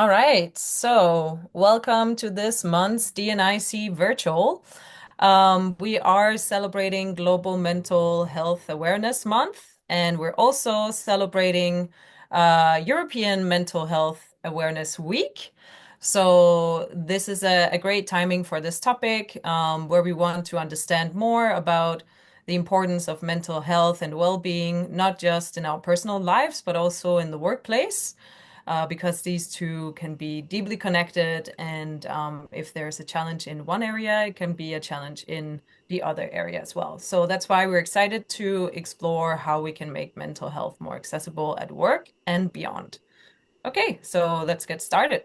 All right, so welcome to this month's DNIC Virtual. We are celebrating Global Mental Health Awareness Month, and we're also celebrating European Mental Health Awareness Week. So this is a great timing for this topic, where we want to understand more about the importance of mental health and well-being, not just in our personal lives, but also in the workplace because these two can be deeply connected. And if there's a challenge in one area, it can be a challenge in the other area as well. So that's why we're excited to explore how we can make mental health more accessible at work and beyond. Okay, so let's get started.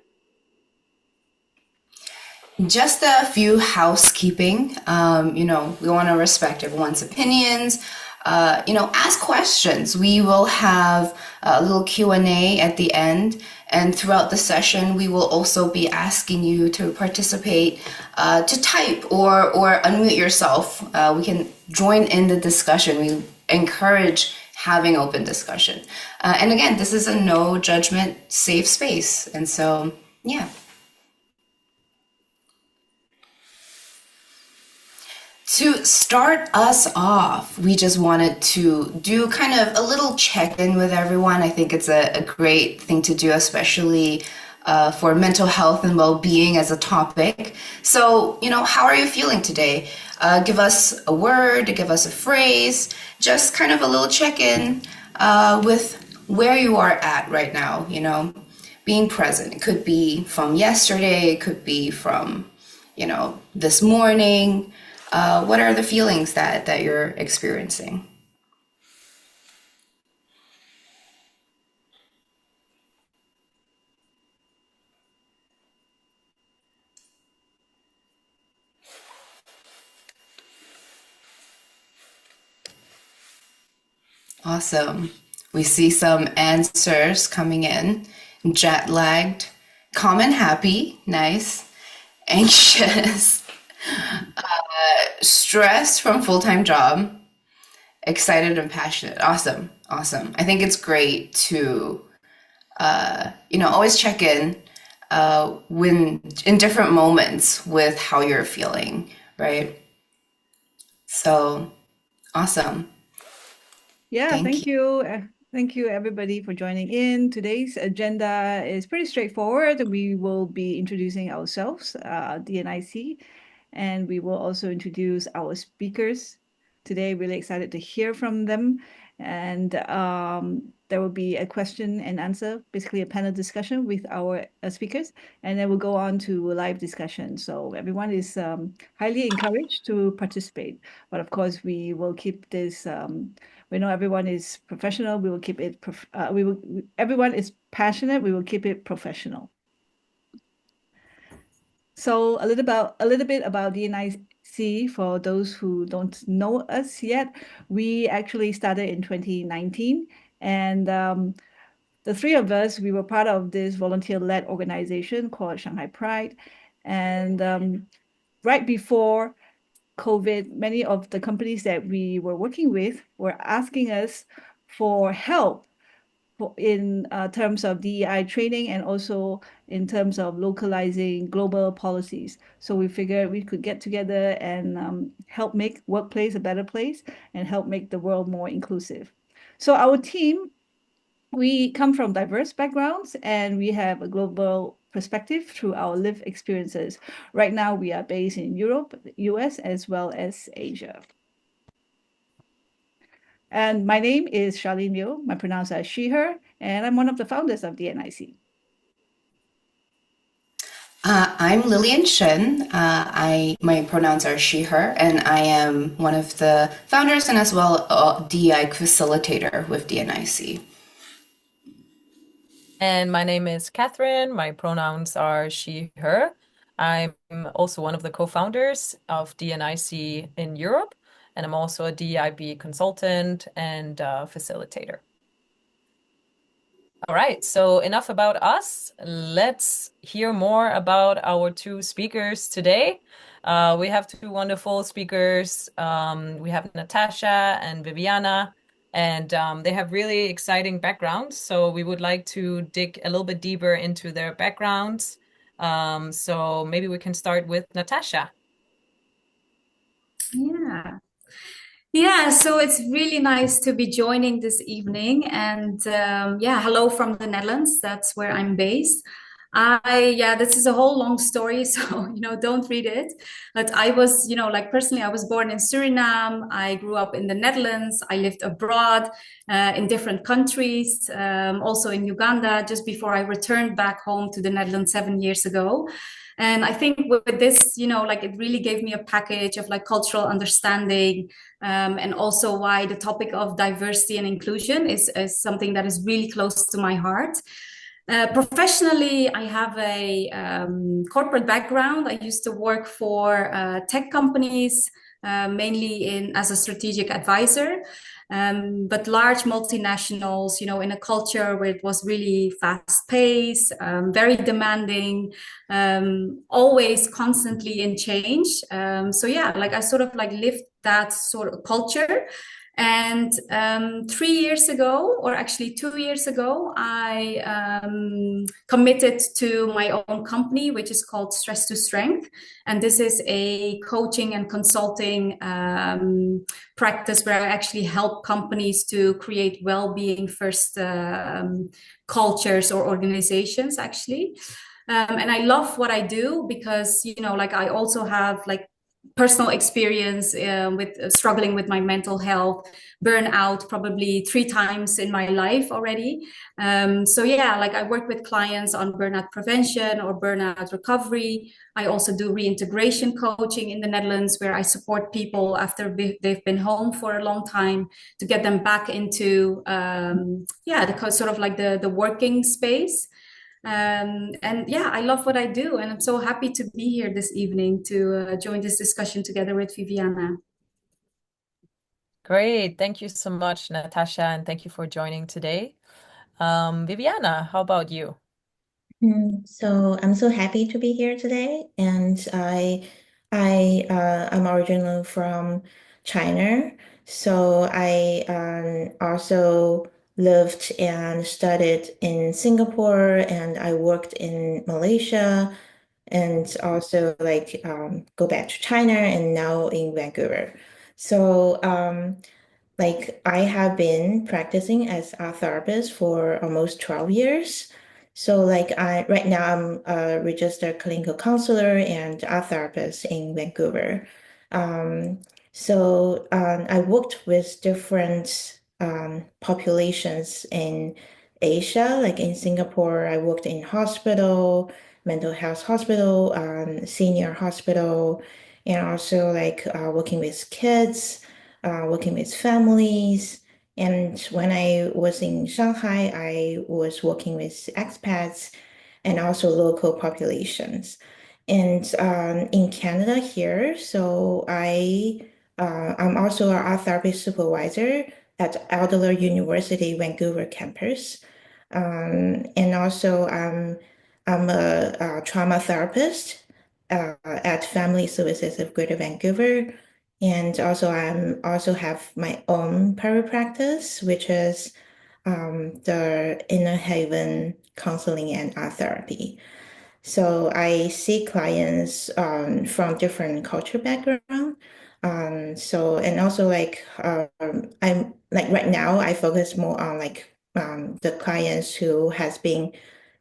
Just a few housekeeping. We want to respect everyone's opinions. Ask questions. We will have a little Q&A at the end, and throughout the session, we will also be asking you to participate, to type or unmute yourself. We can join in the discussion. We encourage having open discussion. And again, this is a no judgment, safe space. And so, yeah. To start us off, we just wanted to do kind of a little check in with everyone. I think it's a great thing to do, especially for mental health and well being as a topic. So, how are you feeling today? Give us a word, give us a phrase, just kind of a little check in with where you are at right now, being present. It could be from yesterday, it could be from, this morning. What are the feelings that you're experiencing? Awesome. We see some answers coming in. Jet lagged, calm and happy, nice. Anxious, stressed from full-time job, excited and passionate. Awesome. Awesome. I think it's great to always check in when in different moments with how you're feeling, right? So awesome. Yeah, Thank thank you. you. Thank you, everybody, for joining in. Today's agenda is pretty straightforward. We will be introducing ourselves, DNIC, and we will also introduce our speakers today. Really excited to hear from them. And there will be a question and answer, basically a panel discussion with our speakers, and then we'll go on to a live discussion. So everyone is highly encouraged to participate. But of course, we will keep this. We know everyone is professional. We will keep it. Everyone is passionate. We will keep it professional. So a little bit about DNIC for those who don't know us yet. We actually started in 2019, and the three of us, we were part of this volunteer-led organization called Shanghai Pride, and right before COVID, many of the companies that we were working with were asking us for help in terms of DEI training and also in terms of localizing global policies. So we figured we could get together and help make workplace a better place and help make the world more inclusive. So our team, we come from diverse backgrounds and we have a global perspective through our lived experiences. Right now, we are based in Europe, US, as well as Asia. And my name is Charlene Liu. My pronouns are she, her, and I'm one of the founders of DNIC. I'm Lillian Shen. My pronouns are she, her, and I am one of the founders and as well a DEI facilitator with DNIC. And my name is Catherine. My pronouns are she, her. I'm also one of the co-founders of DNIC in Europe, and I'm also a DIB consultant and facilitator. All right, so enough about us. Let's hear more about our two speakers today. We have two wonderful speakers. We have Natasha and Viviana, And they have really exciting backgrounds. So we would like to dig a little bit deeper into their backgrounds. So maybe we can start with Natasha. Yeah. Yeah, so it's really nice to be joining this evening. And yeah, hello from the Netherlands. That's where I'm based. Yeah, this is a whole long story, so, don't read it. But I was, like personally, I was born in Suriname. I grew up in the Netherlands. I lived abroad in different countries, also in Uganda, just before I returned back home to the Netherlands 7 years ago. And I think with this, like it really gave me a package of like cultural understanding, and also why the topic of diversity and inclusion is something that is really close to my heart. Professionally, I have a corporate background. I used to work for tech companies, mainly in as a strategic advisor, but large multinationals, in a culture where it was really fast paced, very demanding, always constantly in change. So yeah, like I sort of like lived that sort of culture. And 3 years ago, or actually 2 years ago, I committed to my own company, which is called Stress to Strength. And this is a coaching and consulting practice where I actually help companies to create well-being first cultures or organizations, actually. And I love what I do because, like I also have like personal experience with struggling with my mental health, burnout probably 3 times in my life already. So yeah, like I work with clients on burnout prevention or burnout recovery. I also do reintegration coaching in the Netherlands, where I support people after they've been home for a long time to get them back into yeah, the sort of like the working space. And yeah, I love what I do, and I'm so happy to be here this evening to join this discussion together with Viviana. Great. Thank you so much, Natasha, and thank you for joining today. Viviana, how about you? So I'm so happy to be here today, and I'm originally from China. So I also lived and studied in Singapore, and I worked in Malaysia, and also like go back to China, and now in Vancouver. So like I have been practicing as a therapist for almost 12 years. So like I right now I'm a registered clinical counselor and a therapist in Vancouver. Um, I worked with different populations in Asia, like in Singapore, I worked in hospital, mental health hospital, senior hospital, and also like working with kids, working with families. And when I was in Shanghai, I was working with expats and also local populations. And in Canada here, I'm also an art therapy supervisor at Elder University Vancouver campus. And also I'm a trauma therapist at Family Services of Greater Vancouver. And also I'm also have my own private practice, which is the Inner Haven Counseling and Art Therapy. So I see clients from different culture background. And also like I'm like right now I focus more on like the clients who has been,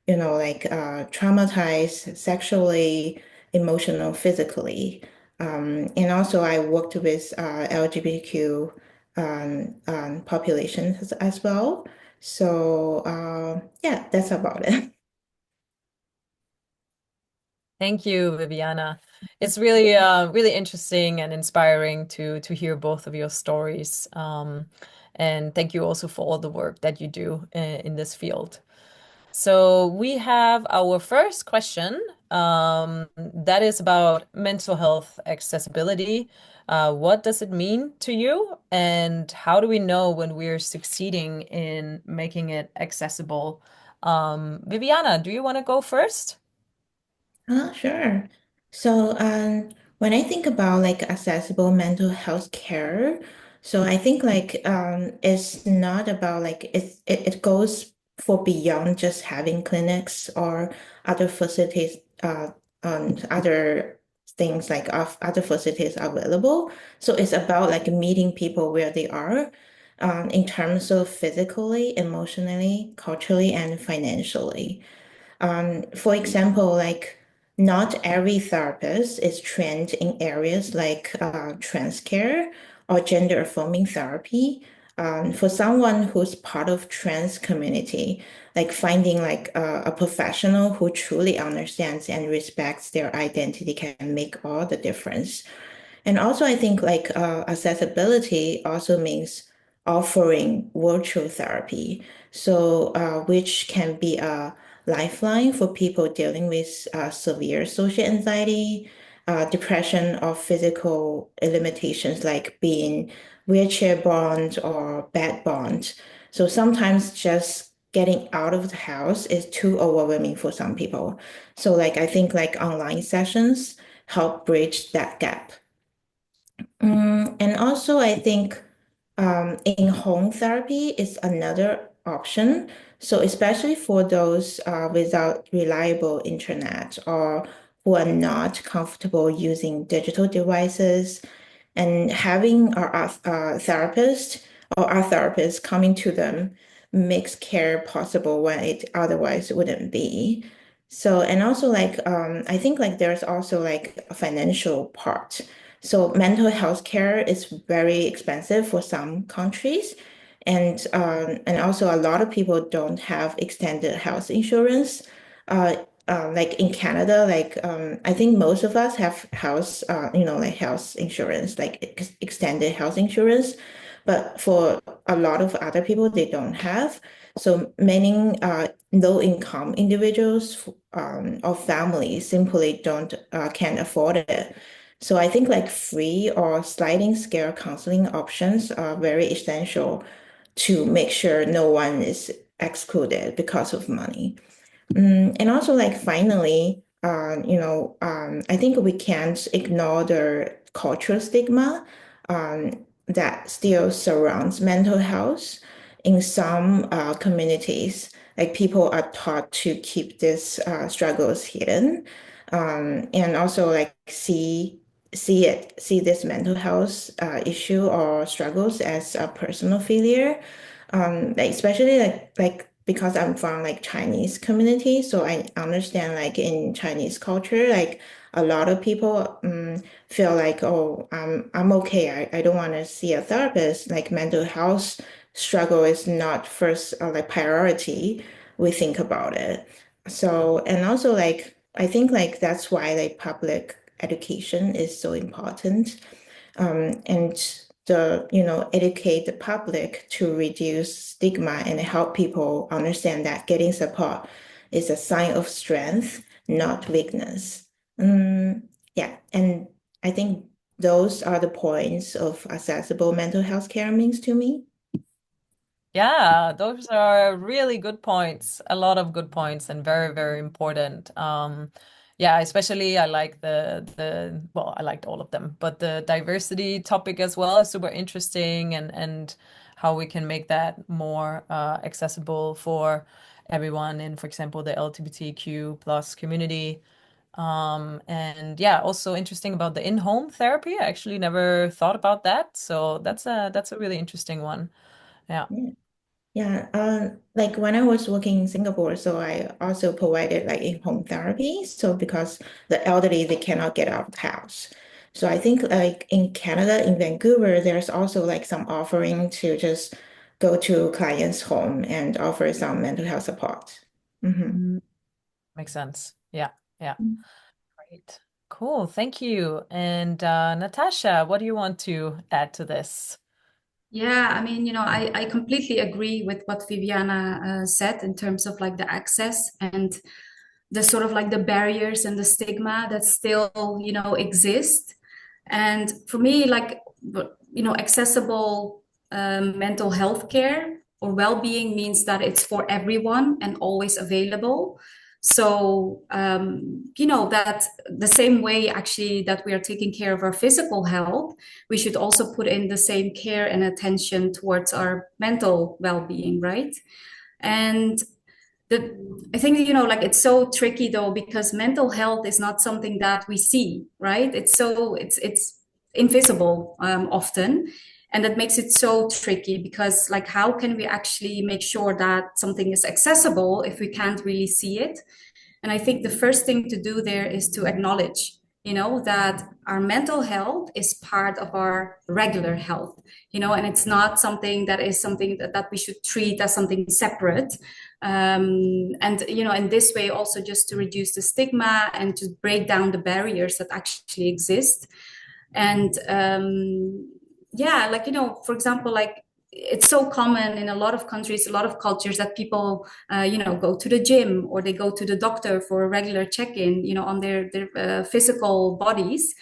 like traumatized sexually, emotional, physically. And also I worked with LGBTQ populations as well. So yeah, that's about it. Thank you, Viviana. It's really really interesting and inspiring to hear both of your stories. And thank you also for all the work that you do in this field. So we have our first question, that is about mental health accessibility. What does it mean to you, and how do we know when we're succeeding in making it accessible? Viviana, do you want to go first? Sure. So, when I think about like accessible mental health care, So I think like it's not about like it goes for beyond just having clinics or other facilities, other things like of other facilities available. So it's about like meeting people where they are, in terms of physically, emotionally, culturally, and financially. For example, like not every therapist is trained in areas like trans care or gender affirming therapy. For someone who's part of trans community, like finding like a professional who truly understands and respects their identity can make all the difference. And also, I think like accessibility also means offering virtual therapy, so which can be a lifeline for people dealing with severe social anxiety, depression, or physical limitations like being wheelchair bound or bed bound. So sometimes just getting out of the house is too overwhelming for some people. So like I think like online sessions help bridge that gap. And also, I think in-home therapy is another option. So especially for those without reliable internet or who are not comfortable using digital devices, and having our therapist coming to them makes care possible when it otherwise wouldn't be. So, and also like I think like there's also like a financial part. So mental health care is very expensive for some countries. And also a lot of people don't have extended health insurance. Uh, like in Canada, like I think most of us have like health insurance, like extended health insurance, but for a lot of other people, they don't have. So many low-income individuals or families simply don't can't afford it. So I think like free or sliding scale counseling options are very essential to make sure no one is excluded because of money. And also, like, finally, I think we can't ignore the cultural stigma that still surrounds mental health. In some communities, like people are taught to keep these struggles hidden, and also like see this mental health issue or struggles as a personal failure, like especially like because I'm from like Chinese community, so I understand like in Chinese culture, like a lot of people feel like, oh, I'm okay. I don't want to see a therapist. Like mental health struggle is not first like priority. We think about it. So, and also like I think like that's why like public education is so important, and educate the public to reduce stigma and help people understand that getting support is a sign of strength, not weakness. Yeah, and I think those are the points of accessible mental health care means to me. Yeah, those are really good points. A lot of good points and very, very important. Yeah, especially I like well, I liked all of them, but the diversity topic as well is super interesting and how we can make that more accessible for everyone in, for example, the LGBTQ plus community. And yeah, also interesting about the in-home therapy. I actually never thought about that. So that's a really interesting one. Yeah. Yeah. Yeah, like when I was working in Singapore, so I also provided like in-home therapy. So because the elderly, they cannot get out of the house. So I think like in Canada, in Vancouver, there's also like some offering to just go to clients' home and offer some mental health support. Mhm. Mm, makes sense. Yeah. Yeah. Great. Cool. Thank you. And Natasha, what do you want to add to this? Yeah, I mean, I completely agree with what Viviana said in terms of like the access and the sort of like the barriers and the stigma that still, exist. And for me, like, accessible mental health care or well-being means that it's for everyone and always available. So, that the same way actually that we are taking care of our physical health, we should also put in the same care and attention towards our mental well-being, right? And I think, like it's so tricky though, because mental health is not something that we see, right? It's invisible often. And that makes it so tricky because like, how can we actually make sure that something is accessible if we can't really see it? And I think the first thing to do there is to acknowledge, that our mental health is part of our regular health, and it's not something that we should treat as something separate. And, in this way, also just to reduce the stigma and to break down the barriers that actually exist. And yeah, like, for example, like it's so common in a lot of countries, a lot of cultures that people, go to the gym or they go to the doctor for a regular check-in, on their physical bodies.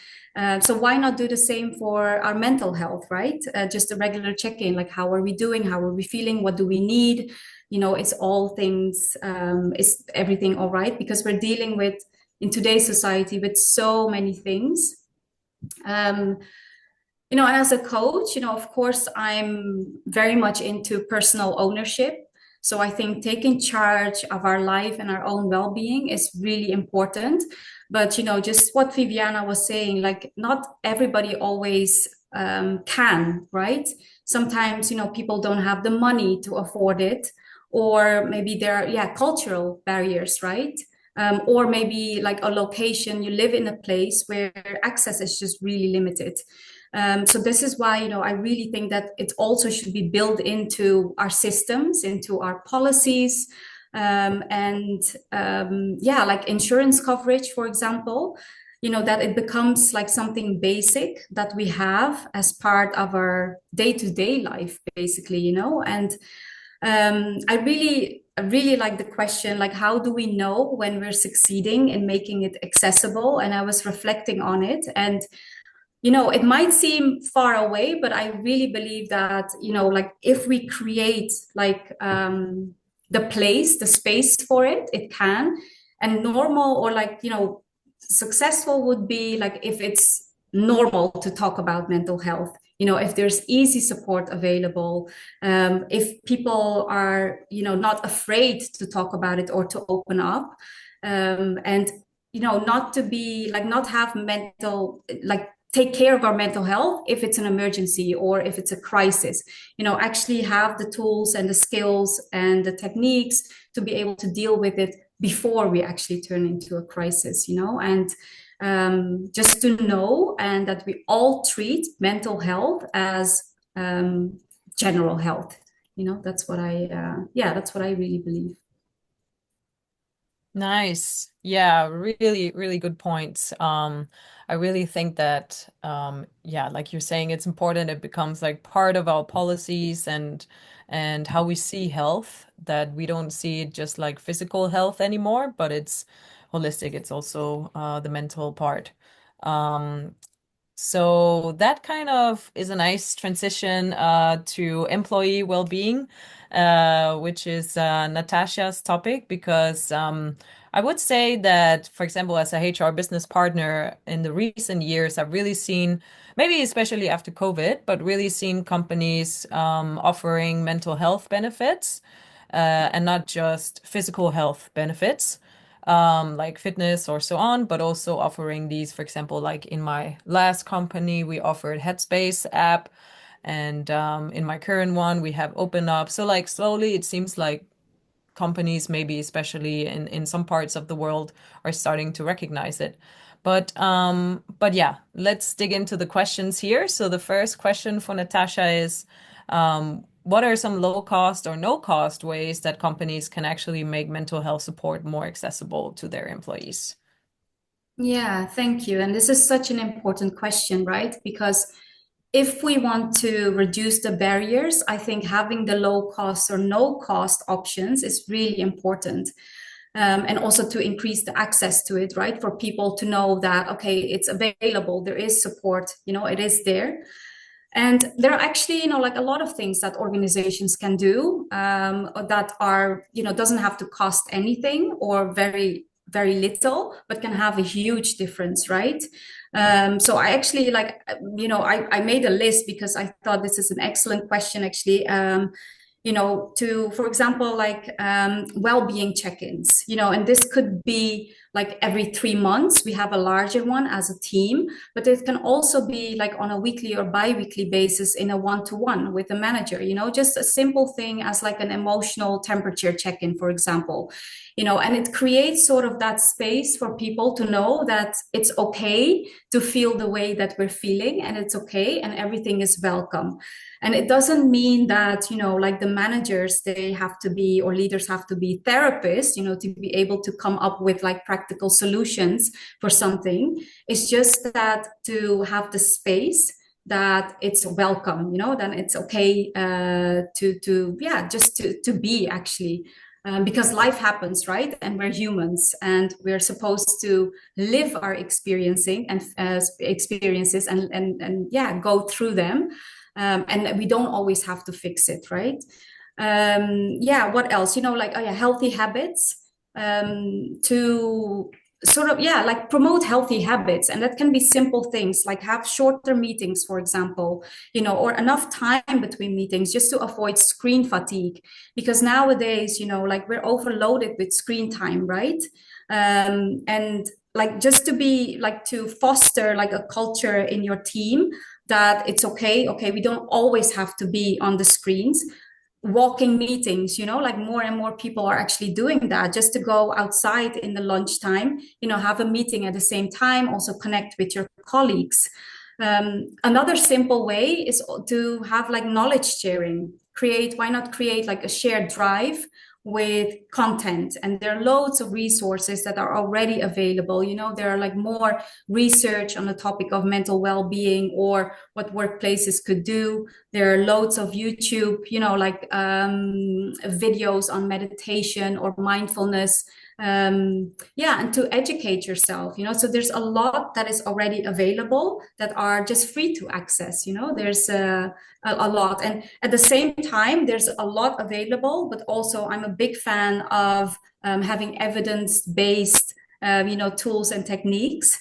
So why not do the same for our mental health, right? Just a regular check-in, like how are we doing? How are we feeling? What do we need? Is all things, is everything all right? Because we're dealing with, in today's society, with so many things. And as a coach, of course, I'm very much into personal ownership. So I think taking charge of our life and our own well-being is really important. But, just what Viviana was saying, like not everybody always can, right? Sometimes, people don't have the money to afford it, or maybe there are, cultural barriers, right? Or maybe like a location, you live in a place where access is just really limited. So this is why, I really think that it also should be built into our systems, into our policies, like insurance coverage, for example, that it becomes like something basic that we have as part of our day-to-day life, basically, and I really like the question, like, how do we know when we're succeeding in making it accessible? And I was reflecting on it, and it might seem far away, but I really believe that, like if we create like the space for it, it can. And normal, or like, successful would be like if it's normal to talk about mental health, if there's easy support available, if people are, not afraid to talk about it or to open up, and, not to be like, not have mental, like, take care of our mental health if it's an emergency or if it's a crisis, actually have the tools and the skills and the techniques to be able to deal with it before we actually turn into a crisis, and just to know, and that we all treat mental health as general health. That's what that's what I really believe. Nice. Yeah, really, really good points. I really think that, like you're saying, it's important it becomes like part of our policies and how we see health, that we don't see it just like physical health anymore, but it's holistic. It's also the mental part. So that kind of is a nice transition to employee well-being, which is Natasha's topic, because I would say that, for example, as a HR business partner in the recent years, I've really seen, maybe especially after COVID, but really seen companies offering mental health benefits and not just physical health benefits, like fitness or so on, but also offering these, for example, like in my last company, we offered Headspace app, and in my current one, we have Open Up. So like slowly, it seems like companies, maybe especially in some parts of the world, are starting to recognize it. But yeah, let's dig into the questions here. So the first question for Natasha is, what are some low cost or no cost ways that companies can actually make mental health support more accessible to their employees? Yeah, thank you. And this is such an important question, right? Because if we want to reduce the barriers, I think having the low cost or no cost options is really important. And also to increase the access to it, right? For people to know that, okay, it's available, there is support, it is there. And there are actually, like a lot of things that organizations can do that are, doesn't have to cost anything or very, very little, but can have a huge difference, right? So I actually I made a list because I thought this is an excellent question, actually. For example, well-being check-ins, and this could be like every 3 months. We have a larger one as a team, but it can also be like on a weekly or bi-weekly basis in a one-to-one with the manager, just a simple thing as like an emotional temperature check-in, for example, and it creates sort of that space for people to know that it's okay to feel the way that we're feeling, and it's okay, and everything is welcome. And it doesn't mean that, like the managers, they have to be, or leaders have to be therapists, to be able to come up with like practical solutions for something. It's just that to have the space that it's welcome, then it's okay to be, actually. Because life happens, right? And we're humans, and we're supposed to live our experiencing and experiences and go through them. And we don't always have to fix it, right? What else? Healthy habits, to sort of like promote healthy habits, and that can be simple things like have shorter meetings, for example, or enough time between meetings just to avoid screen fatigue, because nowadays, like we're overloaded with screen time, right? And like just to be like to foster like a culture in your team that it's okay, we don't always have to be on the screens. Walking meetings, like more and more people are actually doing that, just to go outside in the lunchtime, have a meeting at the same time, also connect with your colleagues. Another simple way is to have like knowledge sharing. Why not create like a shared drive with content? And there are loads of resources that are already available. There are like more research on the topic of mental well-being or what workplaces could do. There are loads of YouTube, videos on meditation or mindfulness. And to educate yourself, so there's a lot that is already available that are just free to access. There's a lot, and at the same time there's a lot available, but also I'm a big fan of having evidence-based tools and techniques,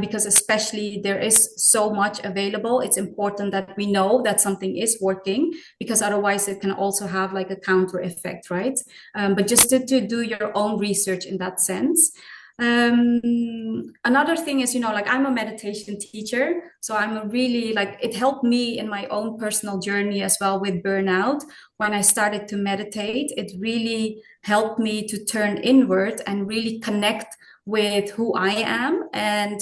because especially there is so much available. It's important that we know that something is working, because otherwise it can also have like a counter effect, right? But just to do your own research in that sense. Another thing is, I'm a meditation teacher, so it helped me in my own personal journey as well with burnout. When I started to meditate, it really helped me to turn inward and really connect with who I am, and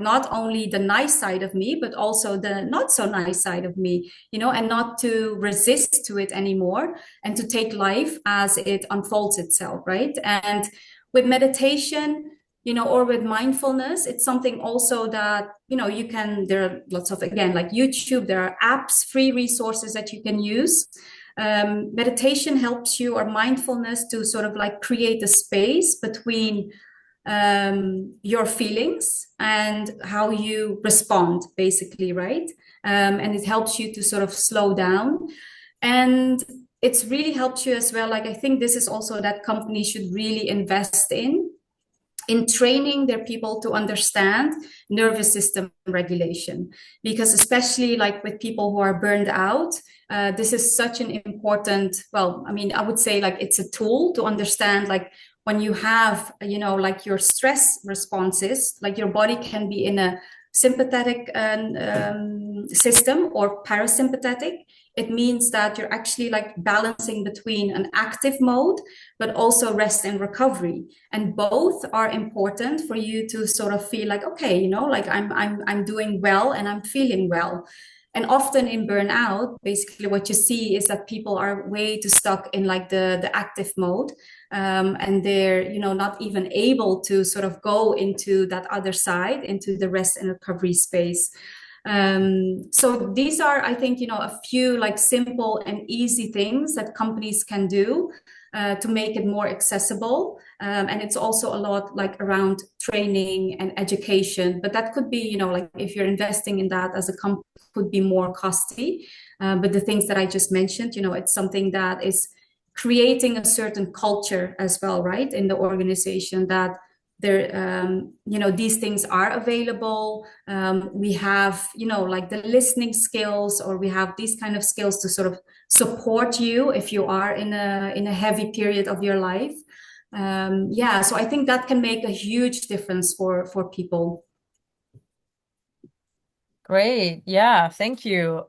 not only the nice side of me, but also the not so nice side of me, and not to resist to it anymore, and to take life as it unfolds itself, right? And with meditation, or with mindfulness, it's something also that, there are lots of, again, like YouTube, there are apps, free resources that you can use. Meditation helps you, or mindfulness, to sort of like create a space between your feelings and how you respond, basically, right? And it helps you to sort of slow down. And it's really helped you as well. Like, I think this is also that companies should really invest in training their people to understand nervous system regulation, because especially like with people who are burned out, this is such an important, I would say like it's a tool to understand, like when you have, like your stress responses, like your body can be in a sympathetic system or parasympathetic. It means that you're actually like balancing between an active mode, but also rest and recovery. And both are important for you to sort of feel like, okay, like I'm doing well and I'm feeling well. And often in burnout, basically what you see is that people are way too stuck in like the active mode. And they're, not even able to sort of go into that other side, into the rest and recovery space. So these are, I think, a few like simple and easy things that companies can do to make it more accessible. And it's also a lot like around training and education, but that could be, you know, like if you're investing in that as a company, could be more costly. But the things that I just mentioned, you know, it's something that is creating a certain culture as well, right, in the organization, that there, you know, these things are available. We have, you know, like the listening skills, or we have these kind of skills to sort of support you if you are in a heavy period of your life. Yeah, so I think that can make a huge difference for people. Great. Yeah, thank you.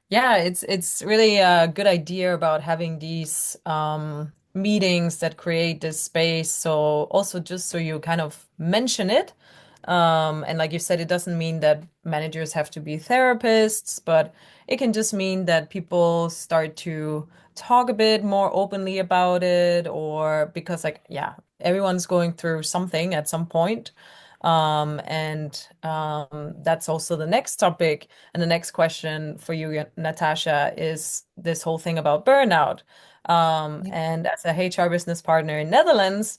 Yeah, it's really a good idea about having these meetings that create this space. So also just so you kind of mention it. And like you said, it doesn't mean that managers have to be therapists, but it can just mean that people start to talk a bit more openly about it, or because like, yeah, everyone's going through something at some point. And that's also the next topic. And the next question for you, Natasha, is this whole thing about burnout. And as a HR business partner in Netherlands,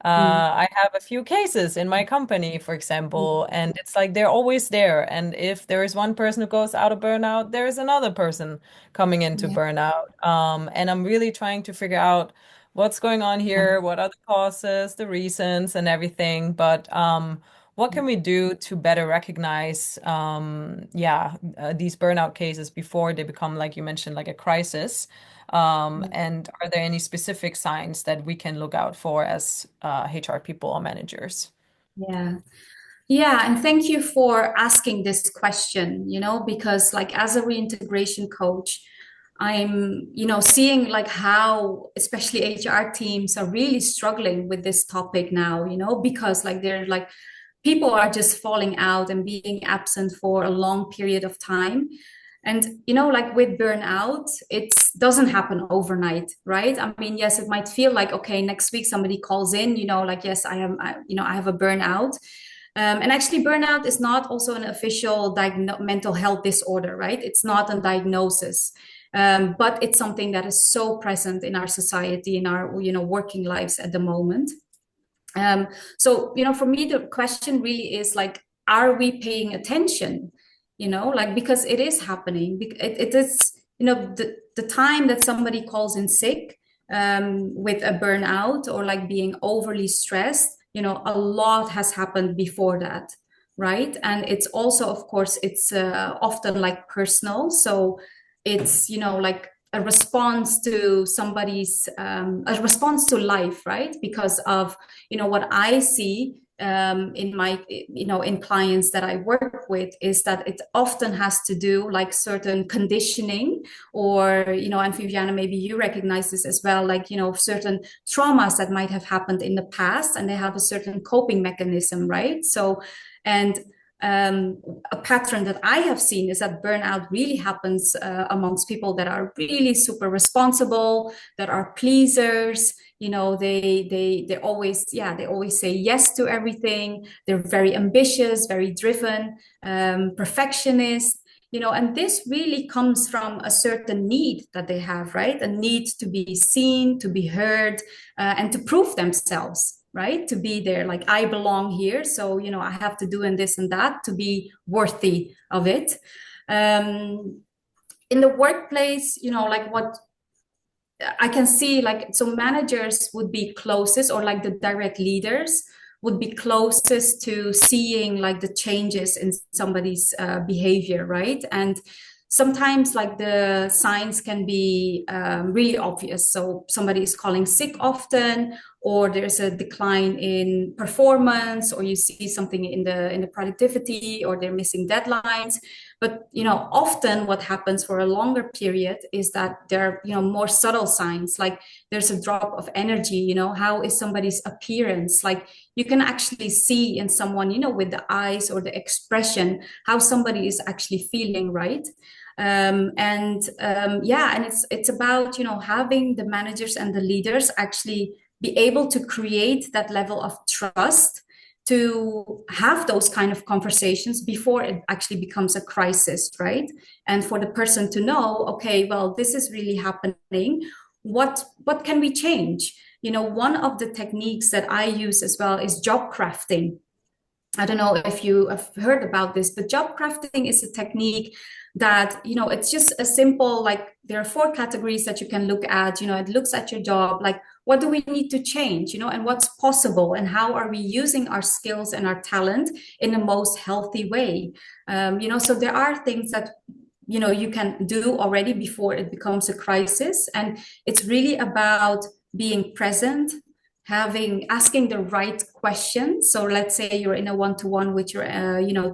Mm, I have a few cases in my company, for mm, example, and it's like they're always there. And if there is one person who goes out of burnout, there is another person coming into yeah, burnout. And I'm really trying to figure out what's going on yeah, here, what are the causes, the reasons, and everything. But what can we do to better recognize, these burnout cases before they become, like you mentioned, like a crisis? And are there any specific signs that we can look out for as HR people or managers? yeah. Yeah, and thank you for asking this question, you know, because like as a reintegration coach, I'm, you know, seeing like how especially HR teams are really struggling with this topic now, you know, because like they're like people are just falling out and being absent for a long period of time. And you know, like with burnout, it doesn't happen overnight, right? I mean, yes, it might feel like, okay, next week somebody calls in, you know, like, yes, you know, I have a burnout. And actually, burnout is not also an official mental health disorder, right? It's not a diagnosis, but it's something that is so present in our society, in our, you know, working lives at the moment. Um, so, you know, for me, the question really is like, are we paying attention? You know, like, because it is happening. It is, you know, the time that somebody calls in sick with a burnout or like being overly stressed, you know, a lot has happened before that, right? And it's also, of course, it's often like personal. So it's, you know, like a response to somebody's, a response to life, right? Because of, you know, what I see in my, you know, in clients that I work with is that it often has to do like certain conditioning, or, you know, and Viviana, maybe you recognize this as well, like, you know, certain traumas that might have happened in the past, and they have a certain coping mechanism, right? So, and a pattern that I have seen is that burnout really happens amongst people that are really super responsible, that are pleasers. You know, they always, yeah, they always say yes to everything. They're very ambitious, very driven, perfectionist. You know, and this really comes from a certain need that they have, right? A need to be seen, to be heard, and to prove themselves, right? To be there, like I belong here, so you know I have to do and this and that to be worthy of it. In the workplace, you know, like what I can see, like, so managers would be closest, or like the direct leaders would be closest to seeing like the changes in somebody's behavior, right? And sometimes like the signs can be really obvious. So somebody is calling sick often, or there's a decline in performance, or you see something in the productivity, or they're missing deadlines. But you know, often what happens for a longer period is that there are, you know, more subtle signs, like there's a drop of energy. You know, how is somebody's appearance? Like you can actually see in someone, you know, with the eyes or the expression, how somebody is actually feeling, right? Yeah, and it's about, you know, having the managers and the leaders actually be able to create that level of trust to have those kind of conversations before it actually becomes a crisis, right? And for the person to know, okay, well, this is really happening. what can we change? One of the techniques that I use as well is job crafting. I don't know if you have heard about this, but job crafting is a technique that, it's just a simple, like there are 4 categories that you can look at. It looks at your job, like what do we need to change, and what's possible, and how are we using our skills and our talent in the most healthy way. So there are things that you can do already before it becomes a crisis. And it's really about being present, asking the right questions. So let's say you're in a one-to-one with your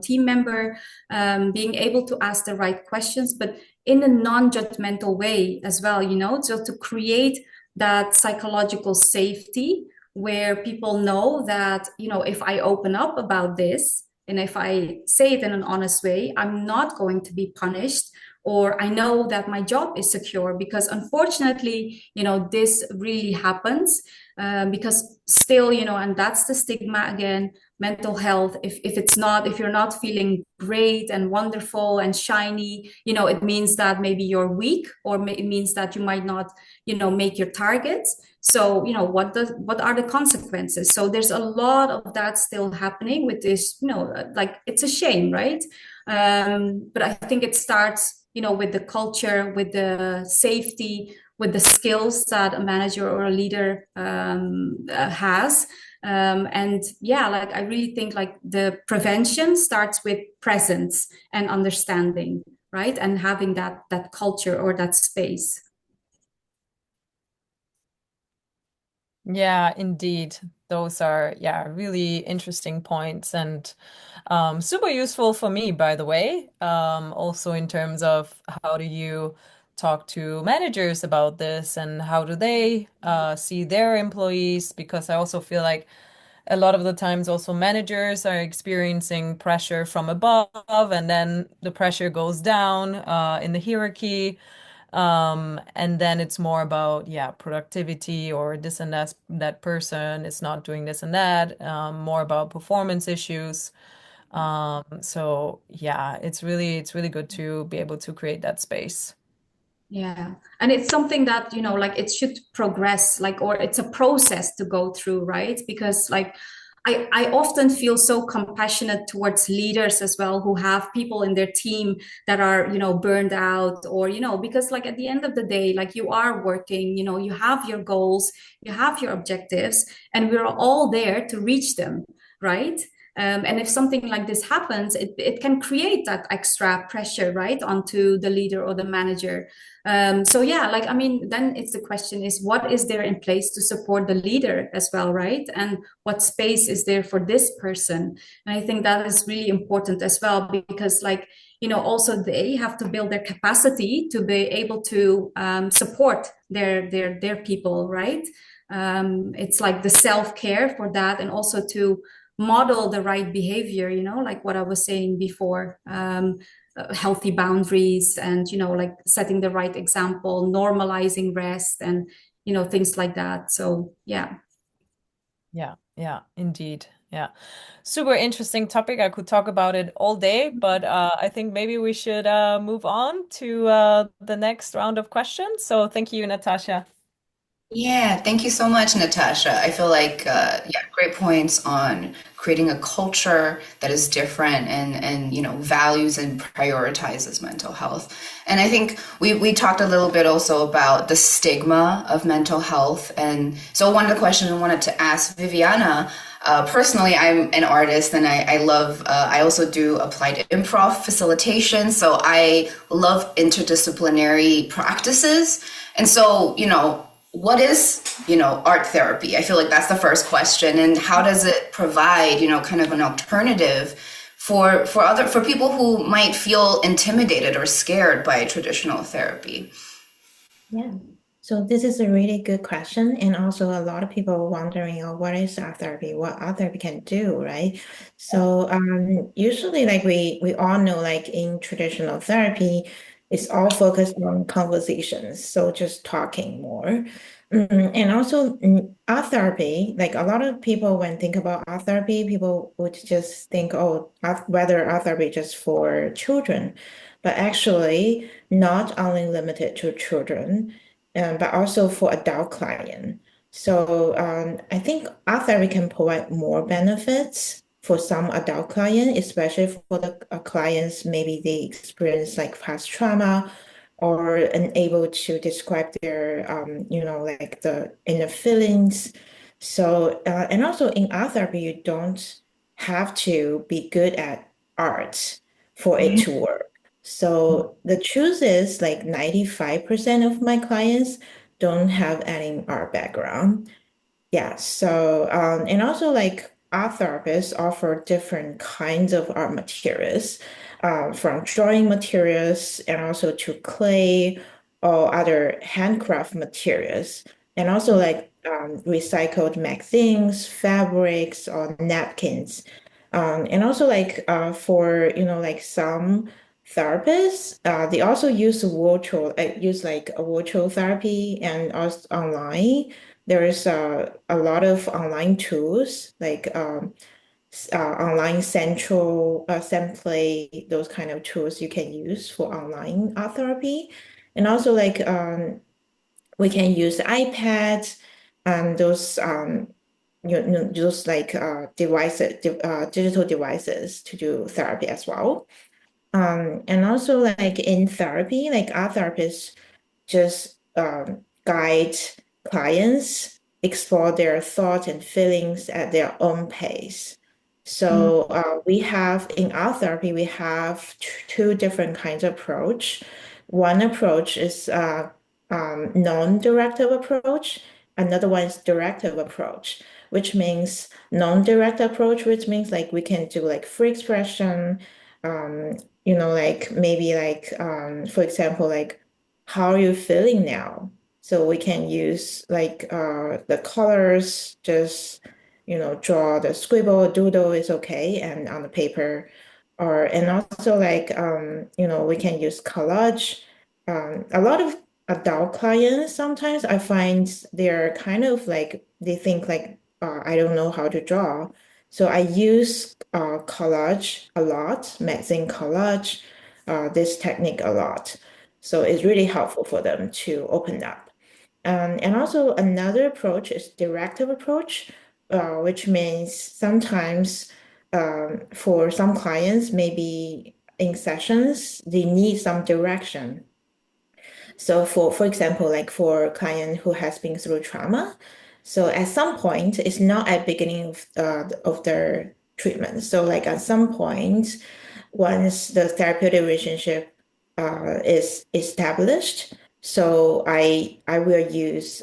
team member, being able to ask the right questions, but in a non-judgmental way as well, so to create that psychological safety where people know that, if I open up about this, and if I say it in an honest way, I'm not going to be punished, or I know that my job is secure. Because unfortunately, this really happens, because still, and that's the stigma again, mental health. If you're not feeling great and wonderful and shiny, it means that maybe you're weak, or it means that you might not, make your targets. So, what are the consequences? So there's a lot of that still happening with this, like it's a shame, right? But I think it starts, with the culture, with the safety, with the skills that a manager or a leader has. And yeah, like I really think like the prevention starts with presence and understanding, right? And having that culture or that space. Yeah, indeed. Those are, yeah, really interesting points and super useful for me, by the way. Also in terms of how do you talk to managers about this and how do they see their employees? Because I also feel like a lot of the times also managers are experiencing pressure from above and then the pressure goes down in the hierarchy. And then it's more about, yeah, productivity or this and that person is not doing this and that, more about performance issues. So yeah, it's really good to be able to create that space. Yeah. And it's something that, like it should progress, like, or it's a process to go through, right? Because like I often feel so compassionate towards leaders as well who have people in their team that are, burned out, or, because like at the end of the day, like you are working, you have your goals, you have your objectives, and we're all there to reach them, right? And if something like this happens, it can create that extra pressure, right, onto the leader or the manager. So yeah, like I mean, then it's the question is what is there in place to support the leader as well, right? And what space is there for this person? And I think that is really important as well, because like, also they have to build their capacity to be able to support their people, right? It's like the self-care for that, and also to model the right behavior, like what I was saying before, healthy boundaries, and, like setting the right example, normalizing rest, and, things like that. So, yeah. Yeah, yeah, indeed. Yeah. Super interesting topic. I could talk about it all day, but I think maybe we should move on to the next round of questions. So thank you, Natasha. Yeah, thank you so much, Natasha. I feel like, yeah, great points on creating a culture that is different and values and prioritizes mental health. And I think we talked a little bit also about the stigma of mental health. And so one of the questions I wanted to ask Viviana, personally, I'm an artist and I love, I also do applied improv facilitation. So I love interdisciplinary practices. And so, what is, art therapy? I feel like that's the first question. And how does it provide, kind of an alternative for people who might feel intimidated or scared by traditional therapy? Yeah. So this is a really good question. And also a lot of people are wondering, oh, what is art therapy? What art therapy can do, right? So usually like we all know, like in traditional therapy, it's all focused on conversations. So just talking more. And also art therapy, like a lot of people when think about art therapy, people would just think, oh, whether art therapy just for children, but actually not only limited to children. but also for adult client. So I think art therapy can provide more benefits for some adult client, especially for the clients maybe they experience like past trauma or unable to describe their like the inner feelings. So and also in art therapy, you don't have to be good at art for it to work. So the truth is like 95% of my clients don't have any art background. Yeah, so and also like art therapists offer different kinds of art materials, from drawing materials and also to clay or other handcraft materials, and also like recycled magazines, fabrics, or napkins. And also like for like some therapists, they also use like a virtual therapy and also online there is a lot of online tools like online central Semplay, those kind of tools you can use for online art therapy. And also like we can use iPads and those those like digital devices to do therapy as well. And also like in therapy, like art therapists just guide clients explore their thoughts and feelings at their own pace. So we have in our therapy, we have two different kinds of approach. One approach is non-directive approach. Another one is directive approach, which means non-direct approach, which means like we can do like free expression, um, like maybe like for example, like how are you feeling now? So we can use like the colors, just draw the scribble, doodle is okay, and on the paper, or and also like we can use collage. A lot of adult clients sometimes I find they're kind of like they think like I don't know how to draw. So I use collage a lot, magazine collage, this technique a lot. So it's really helpful for them to open up. And also another approach is directive approach, which means sometimes for some clients, maybe in sessions, they need some direction. So for example, like for a client who has been through trauma, so at some point, it's not at beginning of their treatment. So like at some point, once the therapeutic relationship is established, so I will use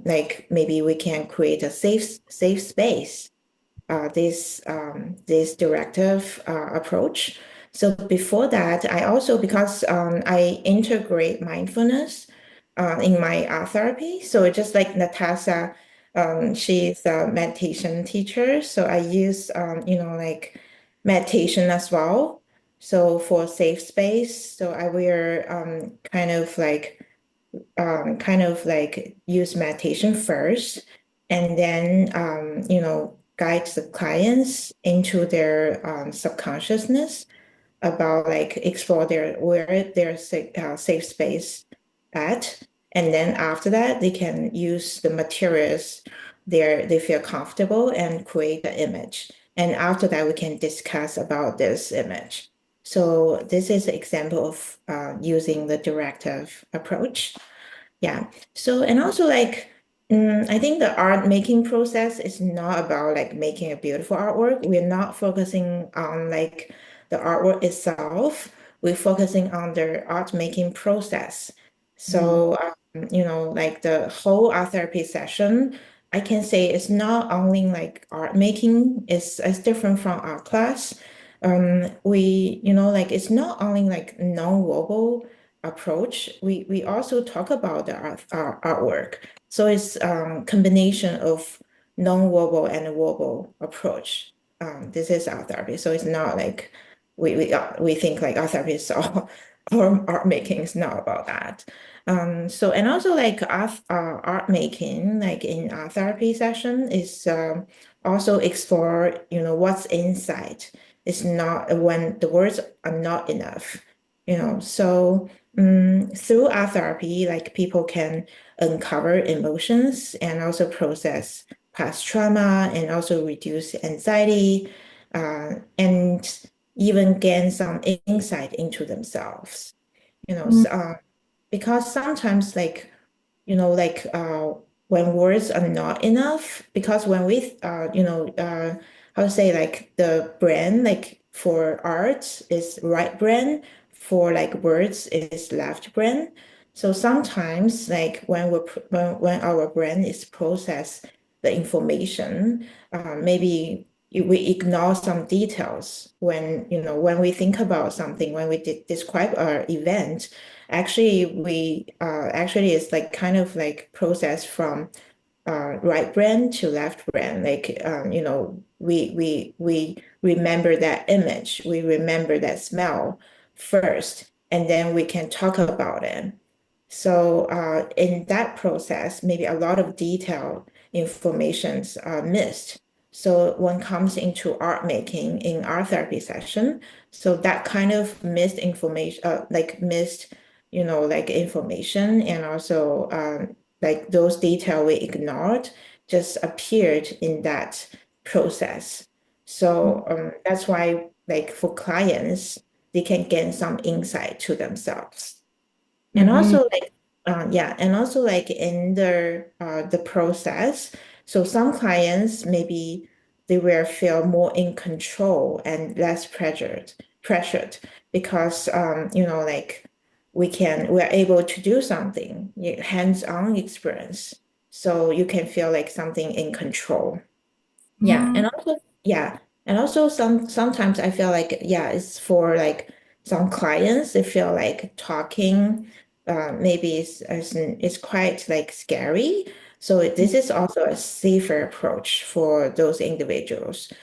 like maybe we can create a safe space this directive approach. So before that, I also because I integrate mindfulness in my art therapy. So just like Natasha, she's a meditation teacher. So I use like meditation as well. So for safe space, so I will kind of like use meditation first and then guide the clients into their subconsciousness about like explore where their safe space at, and then after that they can use the materials they feel comfortable and create the image, and after that we can discuss about this image. So this is an example of using the directive approach. Yeah. So, and also like, I think the art making process is not about like making a beautiful artwork. We're not focusing on like the artwork itself. We're focusing on the art making process. So, like the whole art therapy session, I can say it's not only like art making, it's different from art class. Like it's not only like non-verbal approach, we also talk about the artwork. So it's combination of non-verbal and verbal approach. This is art therapy. So it's not like we think like art therapy is all or art making is not about that. So and also like art making, like in art therapy session is also explore, what's inside. It's not when the words are not enough, so Through art therapy, like people can uncover emotions and also process past trauma and also reduce anxiety, and even gain some insight into themselves. You know, Mm, because sometimes like when words are not enough, because when we how to say, like the brain, like for art is right brain, for like words is left brain. So sometimes like when our brain is process the information, maybe we ignore some details when when we think about something, when we describe our event. Actually, we actually it's like kind of like process from right brain to left brain. Like we remember that image, we remember that smell first, and then we can talk about it. So in that process, maybe a lot of detailed informations are missed. So when comes into art making in art therapy session, so that kind of missed information, like missed, like information, and also like those detail we ignored just appeared in that process. So that's why, like for clients, they can gain some insight to themselves. And mhm, also like yeah, and also like in the process, so some clients maybe they will feel more in control and less pressured because like we're able to do something, hands-on experience. So you can feel like something in control. Yeah, mm, and also yeah, and also sometimes I feel like yeah, it's for like some clients they feel like talking maybe it's quite like scary. So this is also a safer approach for those individuals,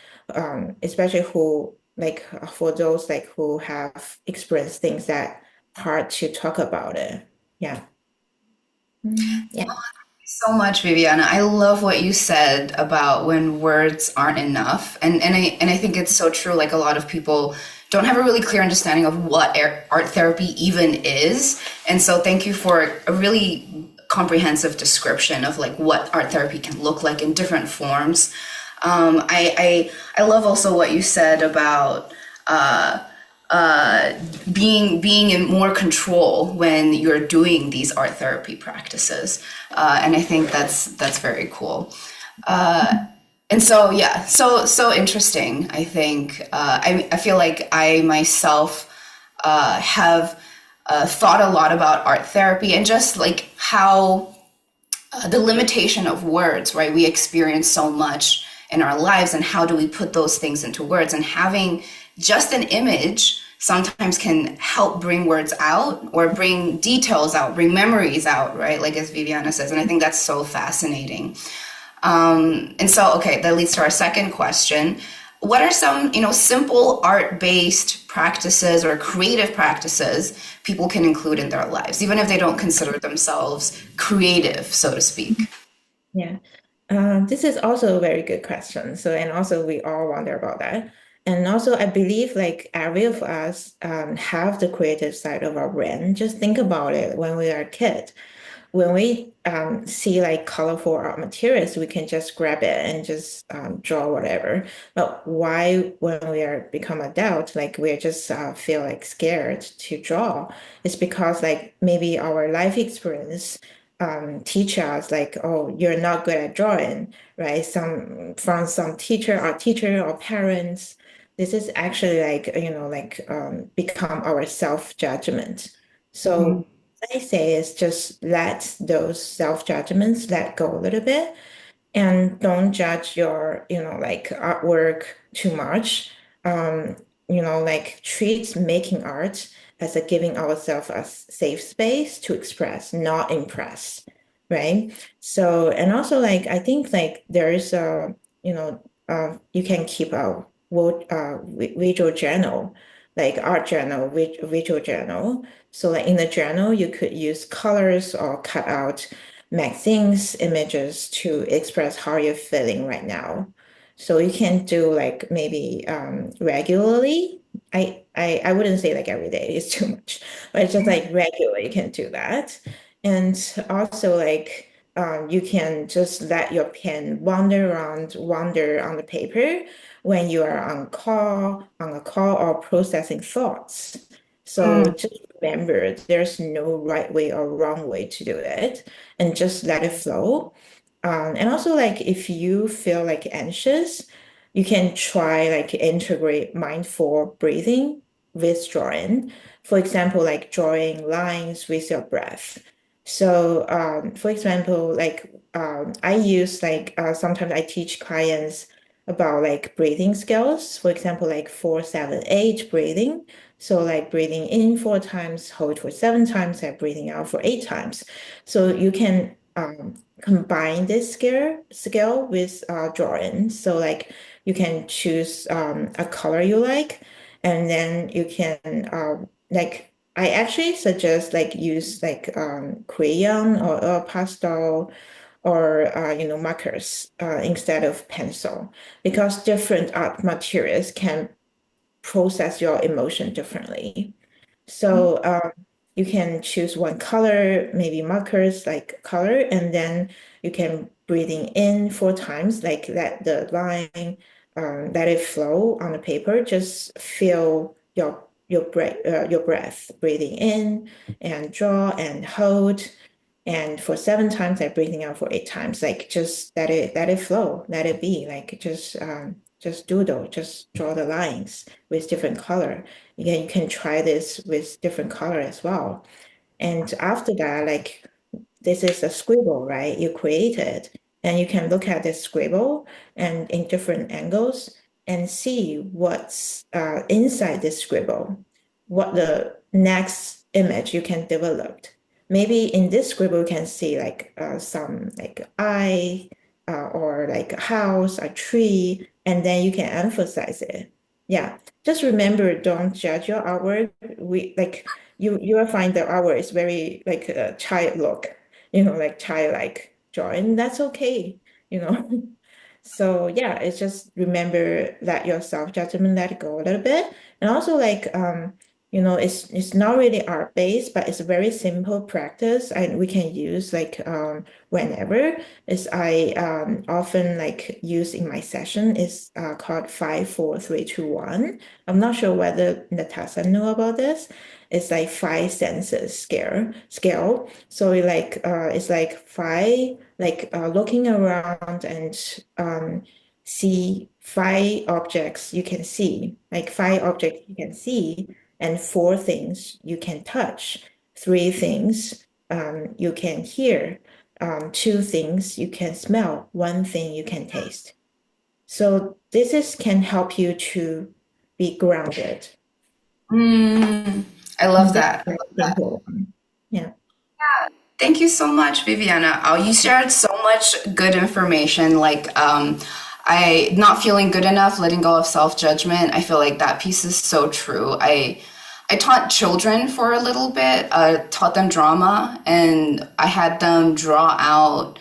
especially who like for those like who have experienced things that hard to talk about it. Yeah. Yeah. So much, Viviana. I love what you said about when words aren't enough. And I think it's so true. Like a lot of people don't have a really clear understanding of what art therapy even is. And so thank you for a really comprehensive description of like what art therapy can look like in different forms. I love also what you said about being in more control when you're doing these art therapy practices, and I think that's very cool. And so yeah, so interesting. I think I feel like I myself have thought a lot about art therapy and just like how the limitation of words, right? We experience so much in our lives, and how do we put those things into words? And having just an image sometimes can help bring words out or bring details out, bring memories out, right? Like as Viviana says. And I think that's so fascinating. And so, okay, that leads to our second question. What are some, simple art-based practices or creative practices people can include in their lives, even if they don't consider themselves creative, so to speak? Yeah. This is also a very good question. So, and also we all wonder about that. And also, I believe like every of us have the creative side of our brain. Just think about it when we are a kid. When we see like colorful art materials, we can just grab it and just draw whatever. But why, when we are become adult, like we just feel like scared to draw? It's because like maybe our life experience teach us like, oh, you're not good at drawing, right? Some teacher or parents. This is actually like, like become our self-judgment. mm, So I say is just let those self-judgments let go a little bit and don't judge your, like artwork too much. Um, like treat making art as a giving ourselves a safe space to express, not impress, right? So, and also like I think like there is a, you can keep a visual journal, like art journal, visual journal. So like in the journal, you could use colors or cut out magazines, images to express how you're feeling right now. So you can do like maybe regularly, I wouldn't say like every day is too much, but it's just like regular, you can do that. And also like you can just let your pen wander on the paper when you are on a call or processing thoughts. So Mm. just remember there's no right way or wrong way to do it, and just let it flow. And also like if you feel like anxious, you can try like integrate mindful breathing with drawing. For example, like drawing lines with your breath. So, for example, like I use like sometimes I teach clients about like breathing skills. For example, like 4-7-8 breathing. So like breathing in 4 times, hold for 7 times, and breathing out for 8 times. So you can combine this skill with drawing. So like you can choose a color you like, and then you can like I actually suggest like use like crayon or pastel or markers instead of pencil, because different art materials can process your emotion differently. So you can choose one color, maybe markers like color, and then you can breathing in 4 times, like let the line let it flow on the paper. Just feel your breath breathing in and draw and hold. And for 7 times, like breathing out for 8 times, like just let it flow, let it be, like just doodle, just draw the lines with different color. Again, you can try this with different color as well. And after that, like this is a scribble, right? You created, and you can look at this scribble and in different angles and see what's inside this scribble, what the next image you can develop. Maybe in this scribble, you can see like some like eye or like a house, a tree, and then you can emphasize it. Yeah, just remember, don't judge your artwork. We like you will find the artwork is very like a child look, like childlike drawing. That's okay, you know. So yeah, it's just remember that your self-judgment, let it go a little bit. And also like it's not really art-based, but it's a very simple practice and we can use like whenever. Is I often like use in my session is called 5-4-3-2-1. I'm not sure whether Natasha know about this. It's like 5 senses scale. So it's like five, like looking around and see 5 objects you can see, like 5 objects you can see, and 4 things you can touch, 3 things you can hear, 2 things you can smell, 1 thing you can taste. So can help you to be grounded. I love that. I love that. Yeah. Thank you so much, Viviana. Oh, you shared so much good information. Like, I not feeling good enough, letting go of self-judgment. I feel like that piece is so true. I taught children for a little bit, taught them drama, and I had them draw out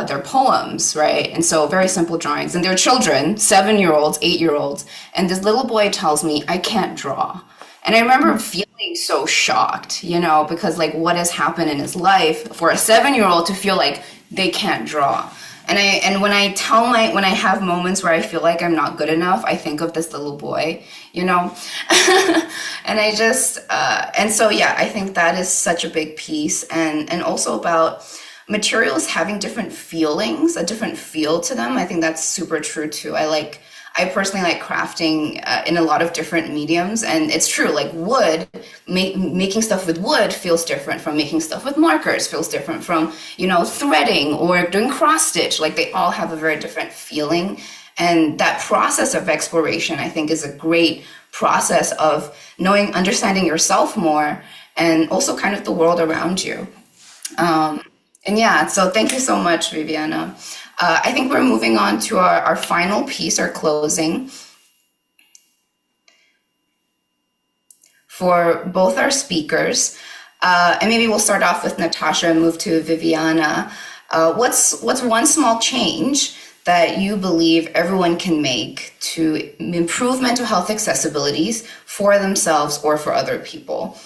their poems, right? And so very simple drawings. And they're children, 7-year-olds, 8-year-olds. And this little boy tells me, I can't draw. And I remember feeling so shocked, because like what has happened in his life for a 7-year-old to feel like they can't draw. And when I have moments where I feel like I'm not good enough, I think of this little boy, and I just and so yeah, I think that is such a big piece, and also about materials having different feelings, a different feel to them. I think that's super true too. I personally like crafting in a lot of different mediums, and it's true, like wood, making stuff with wood feels different from making stuff with markers, feels different from, threading or doing cross stitch. Like they all have a very different feeling. And that process of exploration, I think, is a great process of understanding yourself more and also kind of the world around you. And yeah, so thank you so much, Viviana. I think we're moving on to our final piece, our closing, for both our speakers. And maybe we'll start off with Natasha and move to Viviana. What's one small change that you believe everyone can make to improve mental health accessibilities for themselves or for other people?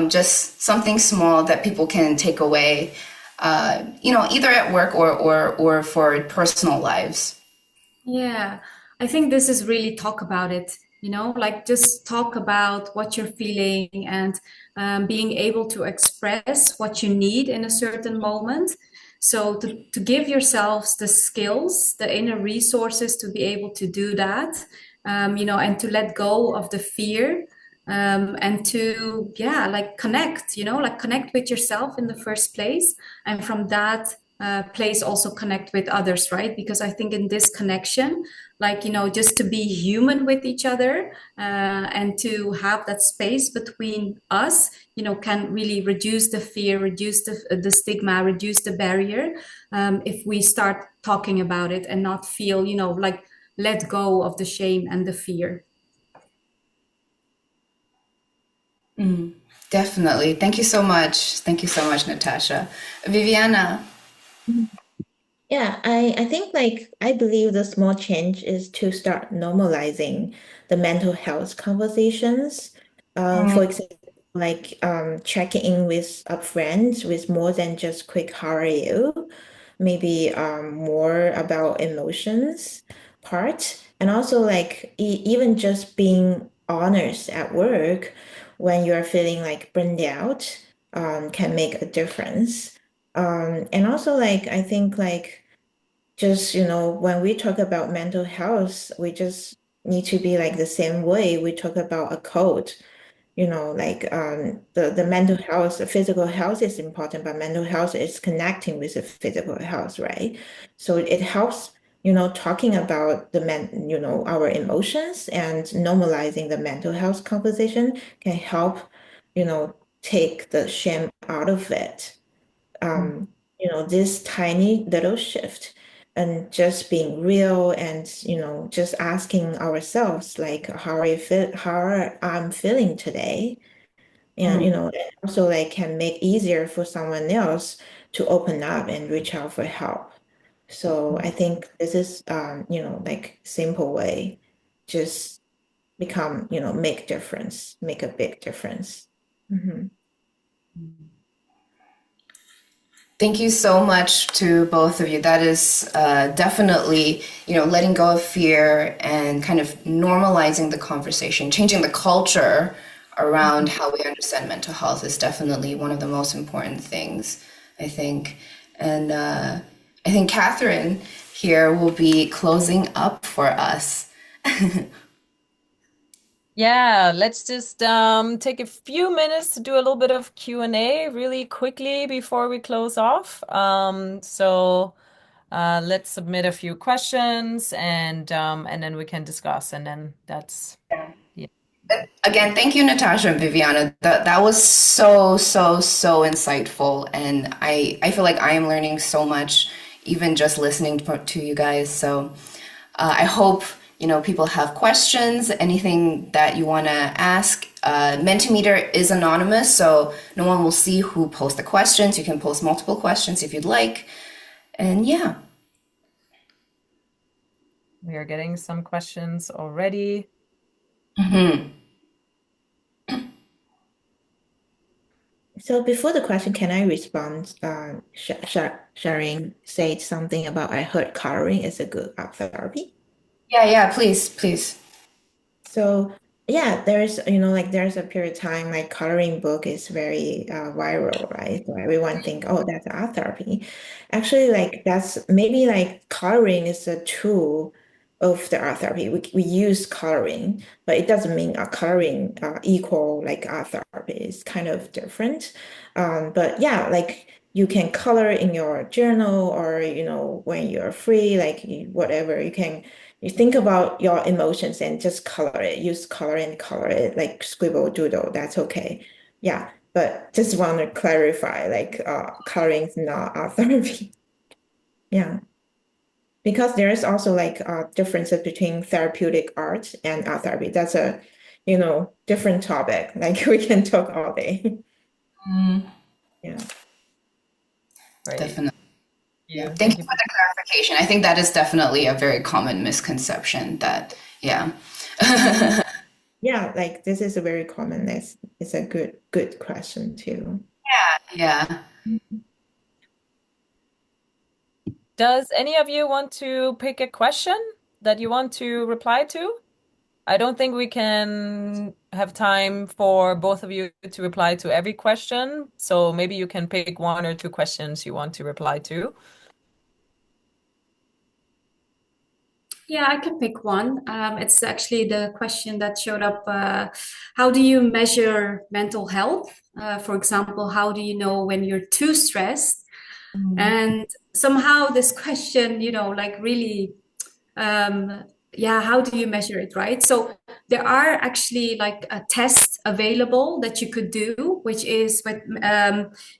Just something small that people can take away, either at work or for personal lives. Yeah, I think this is really talk about it, like just talk about what you're feeling and being able to express what you need in a certain moment. So to give yourselves the skills, the inner resources to be able to do that, and to let go of the fear, and to, yeah, like connect, like connect with yourself in the first place. And from that place also connect with others, right? Because I think in this connection, like, just to be human with each other, and to have that space between us, can really reduce the fear, reduce the stigma, reduce the barrier, if we start talking about it and not feel, like let go of the shame and the fear. Definitely. Thank you so much. Thank you so much, Natasha. Viviana. Yeah, I think like I believe the small change is to start normalizing the mental health conversations. For example, like checking in with a friend with more than just quick how are you, maybe more about emotions part, and also like even just being honest at work when you're feeling like burned out can make a difference. And also like I think like just, when we talk about mental health, we just need to be like the same way we talk about a code. Like the mental health, the physical health is important, but mental health is connecting with the physical health, right? So it helps, talking about our emotions and normalizing the mental health conversation can help, you know, take the shame out of it. This tiny little shift and just being real and, just asking ourselves, like, how I'm feeling today. And, it also like can make easier for someone else to open up and reach out for help. So I think this is, like simple way, just become, make a big difference. Mhm. Thank you so much to both of you. That is definitely, letting go of fear and kind of normalizing the conversation, changing the culture around how we understand mental health is definitely one of the most important things, I think. And I think Catherine here will be closing up for us. Yeah, let's just take a few minutes to do a little bit of Q&A really quickly before we close off. Let's submit a few questions and then we can discuss and then that's yeah. Again, thank you, Natasha and Viviana. That was so, so, so insightful. And I feel like I am learning so much, even just listening to you guys. So I hope, people have questions, anything that you want to ask. Mentimeter is anonymous, so no one will see who posts the questions. You can post multiple questions if you'd like. And yeah. We are getting some questions already. So before the question, can I respond? Sharing said something about I heard coloring is a good art therapy. Yeah, please, please. So yeah, there's a period of time like coloring book is very viral, right? So everyone think, oh, that's art therapy. Actually, like that's maybe like coloring is a tool of the art therapy. We use coloring, but it doesn't mean coloring equal like art therapy. It's kind of different. But yeah, like you can color in your journal or when you're free, like whatever you think about your emotions and just color it. Use color and color it, like scribble, doodle. That's okay. Yeah, but just want to clarify, like coloring is not art therapy. Yeah, because there is also like differences between therapeutic art and art therapy. That's a, different topic. Like we can talk all day. Yeah. Great. Definitely. Yeah. you. Thank Thank you you. for the clarification. I think that is definitely a very common misconception that, yeah. Yeah, like this is a very common. It's a good question too. Yeah. Does any of you want to pick a question that you want to reply to? I don't think we can have time for both of you to reply to every question. So maybe you can pick one or two questions you want to reply to. Yeah, I can pick one. It's actually the question that showed up. How do you measure mental health? For example, how do you know when you're too stressed? And somehow this question, like really, yeah, how do you measure it, right? So there are actually like a test available that you could do, which is what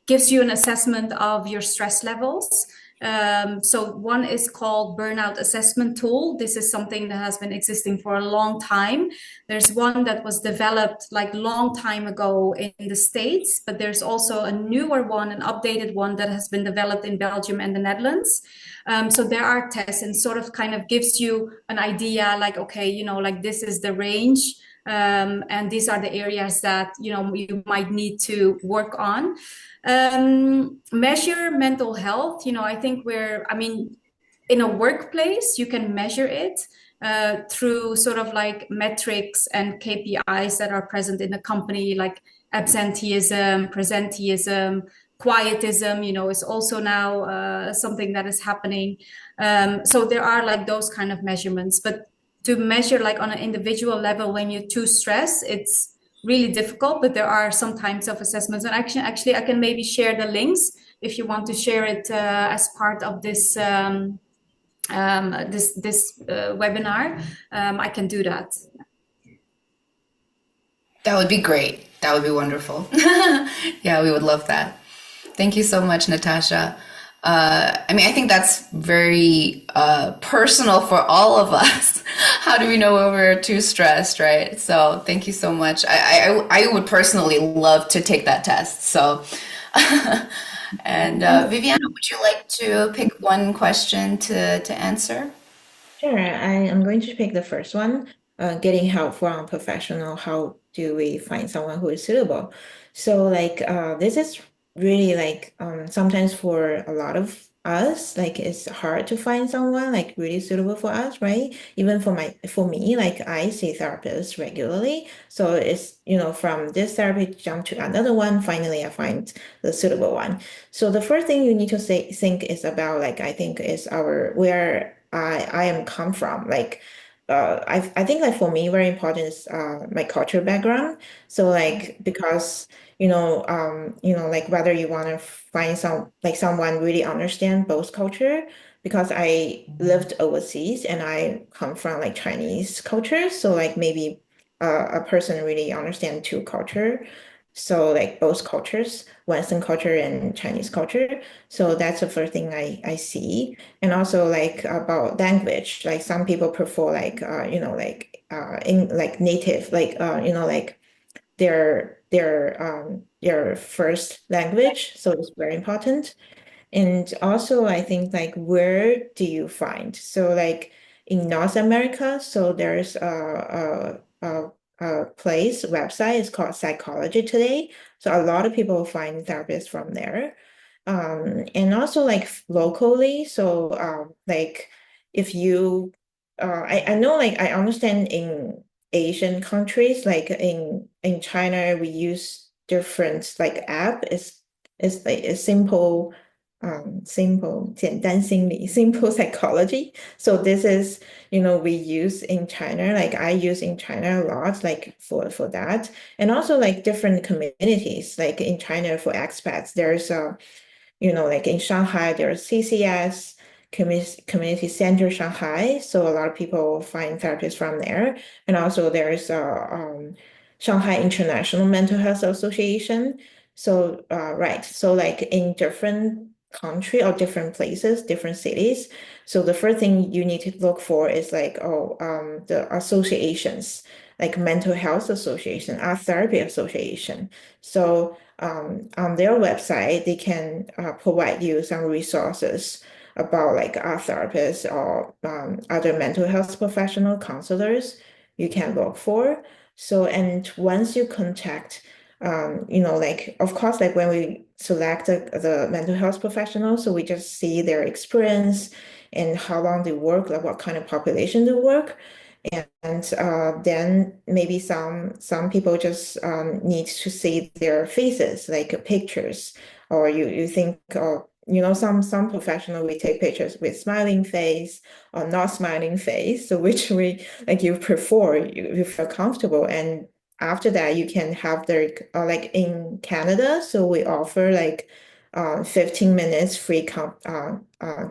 gives you an assessment of your stress levels. So one is called burnout assessment tool. This is something that has been existing for a long time. There's one that was developed like long time ago in the States, but there's also a newer one, an updated one that has been developed in Belgium and the Netherlands. So there are tests and sort of kind of gives you an idea like, okay, like this is the range. And these are the areas that, you might need to work on. Measure mental health. I think in a workplace, you can measure it through sort of like metrics and KPIs that are present in the company, like absenteeism, presenteeism, quietism, is also now something that is happening. So there are like those kind of measurements, but to measure like on an individual level when you're too stressed, it's really difficult, but there are some types of assessments. And actually I can maybe share the links if you want to share it as part of this webinar. I can do that. That would be great. That would be wonderful. Yeah, we would love that. Thank you so much, Natasha. I think that's very personal for all of us. How do we know when we're too stressed, right? So thank you so much. I would personally love to take that test. So, and Viviana, would you like to pick one question to answer? Sure, I am going to pick the first one, getting help from a professional. How do we find someone who is suitable? So like this is really like sometimes for a lot of us, like it's hard to find someone like really suitable for us, right? Even for me, like I see therapists regularly. So it's, from this therapy jump to another one, finally I find the suitable one. So the first thing you need to think is about like I think is where I am come from. Like I think like for me very important is my culture background. So like because like whether you want to find someone really understand both culture, because I lived overseas and I come from like Chinese culture, so like maybe a person really understand two culture, so like both cultures, Western culture and Chinese culture. So that's the first thing I see. And also like about language, like some people prefer like in like native, like like their first language. So it's very important. And also, I think like where do you find? So like in North America, so there's a place, website, it's called Psychology Today. So a lot of people find therapists from there. And also like locally, so like if you I know like I understand in Asian countries, like in China, we use different like app. It's like a simple 简单心理 simple psychology. So this is, we use in China, like I use in China a lot, like for that. And also like different communities, like in China for expats, there's like in Shanghai, there's CCS, Community Center Shanghai. So a lot of people find therapists from there. And also there's Shanghai International Mental Health Association. So, right. So like in different country or different places, different cities. So the first thing you need to look for is like, the associations, like Mental Health Association, Art Therapy Association. So on their website, they can provide you some resources about like art therapists or other mental health professional counselors you can look for. So, and once you contact, like, of course, like when we select the mental health professional, so we just see their experience and how long they work, like what kind of population they work. And then maybe some people just need to see their faces, like pictures, or you think, or some professional we take pictures with smiling face or not smiling face, so which we like you prefer, you feel comfortable, and after that you can have their like in Canada, so we offer like 15 minutes free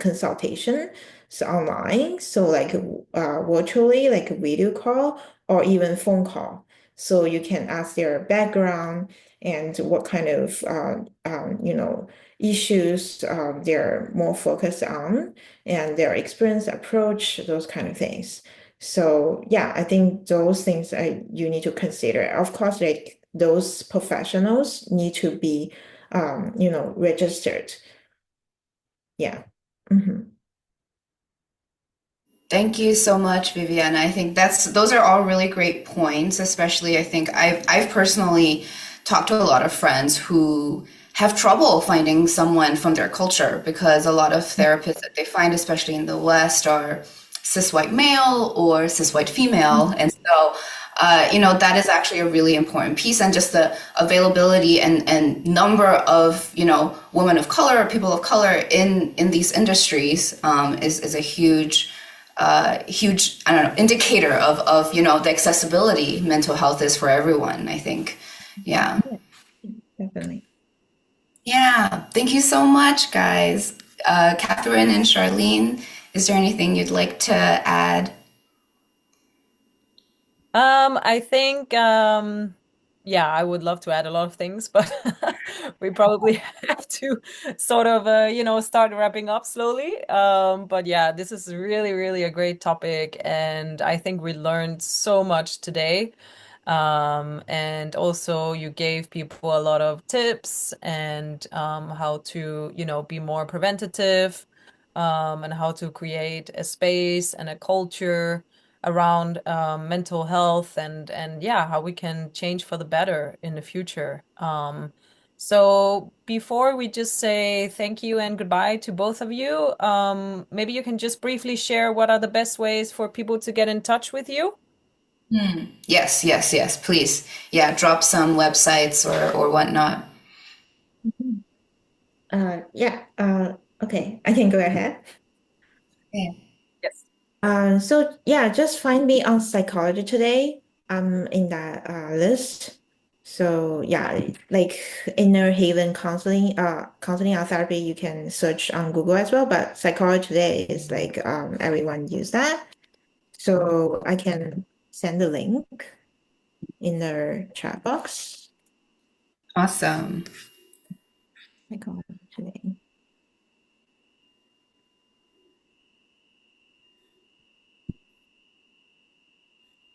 consultation so online, so like virtually, like a video call or even phone call. So you can ask their background and what kind of issues they're more focused on and their experience, approach, those kind of things. So yeah, I think those things you need to consider. Of course, like those professionals need to be registered. Yeah. Mhm. Thank you so much, Viviana. I think those are all really great points, especially I think I've personally talked to a lot of friends who have trouble finding someone from their culture because a lot of therapists that they find, especially in the West, are cis white male or cis white female. And so that is actually a really important piece, and just the availability and number of, women of color, people of color in these industries is a huge, I don't know, indicator of the accessibility mental health is for everyone, I think. Yeah. Yeah, definitely. Yeah. Thank you so much, guys. Catherine and Charlene, is there anything you'd like to add? I think, yeah, I would love to add a lot of things, but we probably have to sort of, start wrapping up slowly. But yeah, this is really, really a great topic, and I think we learned so much today. And also you gave people a lot of tips and how to, be more preventative, and how to create a space and a culture around mental health and yeah, how we can change for the better in the future. So before we just say thank you and goodbye to both of you, maybe you can just briefly share what are the best ways for people to get in touch with you? Yes, yes, yes, please. Yeah, drop some websites or whatnot. Mhm. Yeah, okay, I can go ahead. Yeah. Yes. So yeah, just find me on Psychology Today. I'm in that list. So yeah, like Inner Haven counseling and therapy, you can search on Google as well, but Psychology Today is like everyone use that. So I can send the link in the chat box. Awesome. Psychology Today.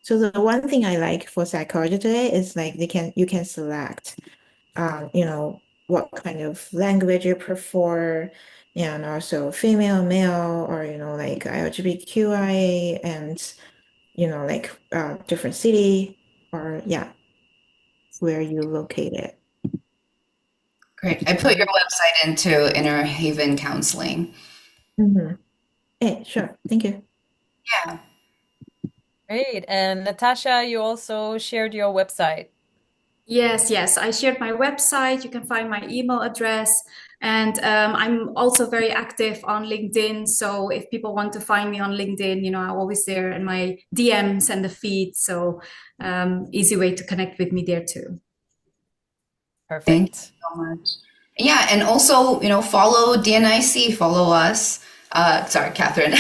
So the one thing I like for Psychology Today is like you can select what kind of language you prefer, and also female, male, or like LGBTQIA, and like different city, or yeah, where you located. Great. I put your website into Inner Haven Counseling. Mm-hmm. Hey, sure. Thank you. Yeah. Great. And Natasha, you also shared your website. Yes, yes. I shared my website. You can find my email address. And I'm also very active on LinkedIn. So if people want to find me on LinkedIn, I'm always there in my DMs and the feed. So easy way to connect with me there too. Thank you Perfect. so much. Yeah, and also, follow DNIC, follow us. Sorry, Catherine.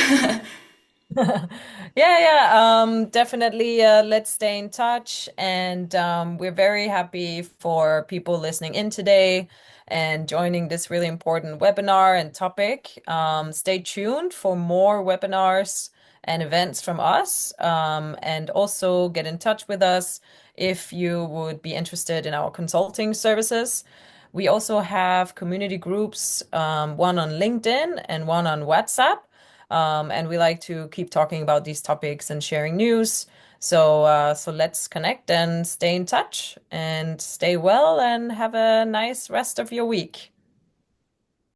Yeah, yeah, definitely let's stay in touch. And we're very happy for people listening in today and joining this really important webinar and topic. Stay tuned for more webinars and events from us. And also get in touch with us if you would be interested in our consulting services. We also have community groups, one on LinkedIn and one on WhatsApp. And we like to keep talking about these topics and sharing news. So let's connect and stay in touch and stay well and have a nice rest of your week.